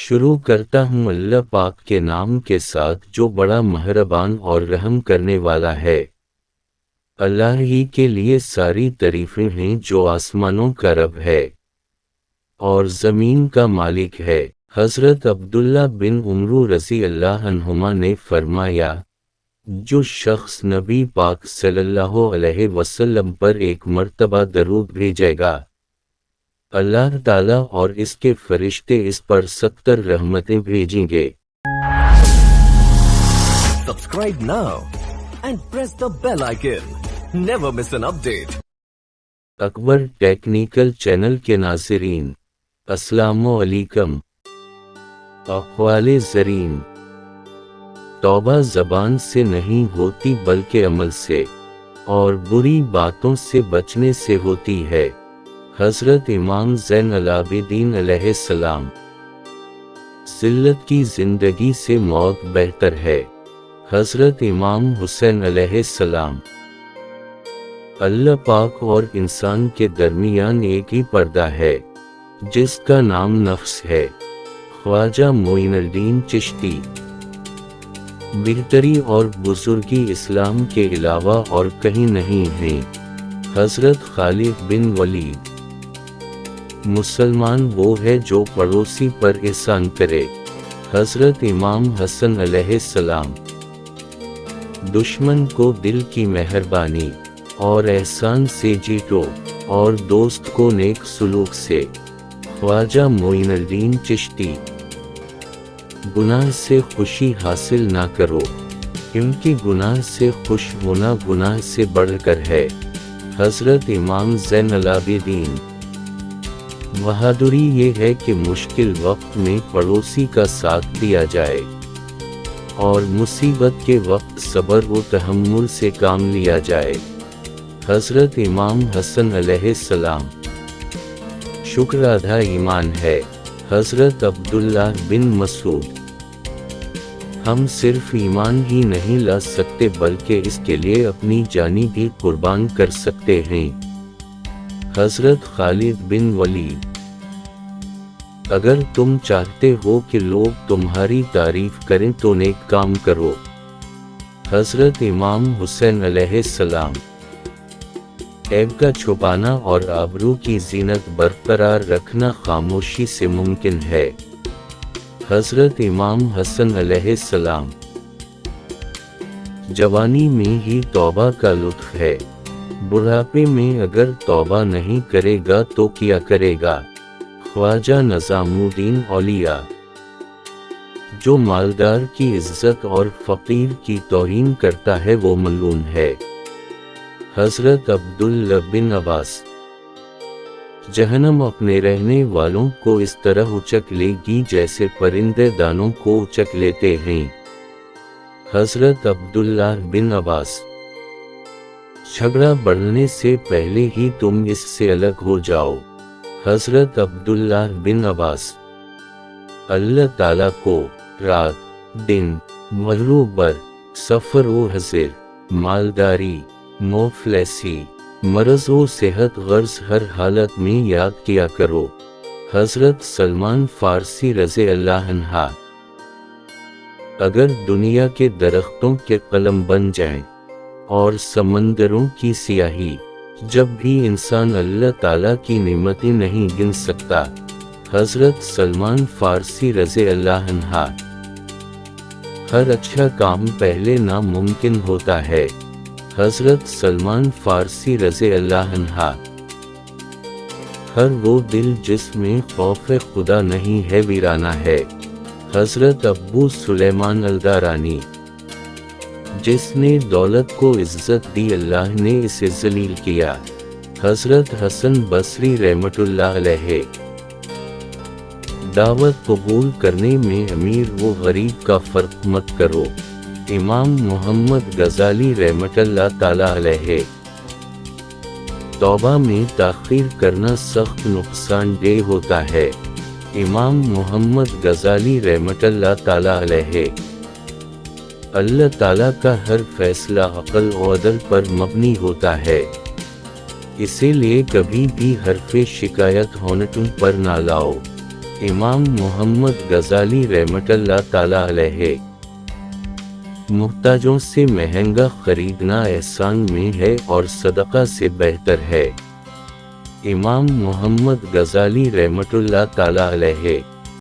شروع کرتا ہوں اللہ پاک کے نام کے ساتھ جو بڑا مہربان اور رحم کرنے والا ہے۔ اللہ ہی کے لیے ساری تعریفیں ہیں جو آسمانوں کا رب ہے اور زمین کا مالک ہے۔ حضرت عبداللہ بن عمرو رضی اللہ عنہما نے فرمایا، جو شخص نبی پاک صلی اللہ علیہ وسلم پر ایک مرتبہ درود بھیجے گا، اللہ تعالیٰ اور اس کے فرشتے اس پر 70 رحمتیں بھیجیں گے۔ Subscribe now and press the bell icon. Never miss an update. Akbar technical channel کے ناظرین، السلام علیکم۔ اقوال زرین، توبہ زبان سے نہیں ہوتی بلکہ عمل سے اور بری باتوں سے بچنے سے ہوتی ہے۔ حضرت امام زین العابدین علیہ السلام۔ ذلت کی زندگی سے موت بہتر ہے۔ حضرت امام حسین علیہ السلام۔ اللہ پاک اور انسان کے درمیان ایک ہی پردہ ہے جس کا نام نفس ہے۔ خواجہ معین الدین چشتی۔ برتری اور بزرگی اسلام کے علاوہ اور کہیں نہیں ہیں۔ حضرت خالد بن ولید۔ مسلمان وہ ہے جو پڑوسی پر احسان کرے۔ حضرت امام حسن علیہ السلام۔ دشمن کو دل کی مہربانی اور احسان سے جیتو اور دوست کو نیک سلوک سے۔ خواجہ معین الدین چشتی۔ گناہ سے خوشی حاصل نہ کرو کیونکہ گناہ سے خوش ہونا گناہ سے بڑھ کر ہے۔ حضرت امام زین العابدین۔ بہادری یہ ہے کہ مشکل وقت میں پڑوسی کا ساتھ دیا جائے اور مصیبت کے وقت صبر و تحمل سے کام لیا جائے۔ حضرت امام حسن علیہ السلام۔ شکر آدھا ایمان ہے۔ حضرت عبداللہ بن مسعود۔ ہم صرف ایمان ہی نہیں لا سکتے بلکہ اس کے لیے اپنی جانیں بھی قربان کر سکتے ہیں۔ حضرت خالد بن ولید۔ اگر تم چاہتے ہو کہ لوگ تمہاری تعریف کریں تو نیک کام کرو۔ حضرت امام حسین علیہ السلام۔ عیب کا چھپانا اور آبرو کی زینت برقرار رکھنا خاموشی سے ممکن ہے۔ حضرت امام حسن علیہ السلام۔ جوانی میں ہی توبہ کا لطف ہے، بڑھاپے میں اگر توبہ نہیں کرے گا تو کیا کرے گا۔ خواجہ نظام الدین اولیاء۔ جو مالدار کی عزت اور فقیر کی توہین کرتا ہے وہ ملعون ہے۔ حضرت عبداللہ بن عباس۔ جہنم اپنے رہنے والوں کو اس طرح اچک لے گی جیسے پرندے دانوں کو اچک لیتے ہیں۔ حضرت عبداللہ بن عباس۔ جھگڑا بڑھنے سے پہلے ہی تم اس سے الگ ہو جاؤ۔ حضرت عبداللہ بن عباس۔ اللہ تعالیٰ کو رات دن مغرب سفر و حضر، مالداری مفلسی، مرض و صحت غرض ہر حالت میں یاد کیا کرو۔ حضرت سلمان فارسی رضی اللہ عنہ۔ اگر دنیا کے درختوں کے قلم بن جائیں اور سمندروں کی سیاہی، جب بھی انسان اللہ تعالیٰ کی نعمتیں نہیں گن سکتا۔ حضرت سلمان فارسی رضی اللہ عنہ۔ ہر اچھا کام پہلے ناممکن ہوتا ہے۔ حضرت سلمان فارسی رضی اللہ عنہ۔ ہر وہ دل جس میں خوف خدا نہیں ہے ویرانہ ہے۔ حضرت ابو سلیمان الدارانی۔ جس نے دولت کو عزت دی اللہ نے اسے ذلیل کیا۔ حضرت حسن بصری رحمۃ اللہ علیہ۔ دعوت قبول کرنے میں امیر و غریب کا فرق مت کرو۔ امام محمد غزالی رحمۃ اللہ تعالی علیہ۔ توبہ میں تاخیر کرنا سخت نقصان دہ ہوتا ہے۔ امام محمد غزالی رحمۃ اللہ تعالی علیہ۔ اللہ تعالیٰ کا ہر فیصلہ عقل و عدل پر مبنی ہوتا ہے، اسی لیے کبھی بھی حرف شکایت ہونٹوں پر نہ لاؤ۔ امام محمد غزالی رحمۃ اللہ تعالی علیہ۔ محتاجوں سے مہنگا خریدنا احسان میں ہے اور صدقہ سے بہتر ہے۔ امام محمد غزالی رحمۃ اللہ تعالی علیہ۔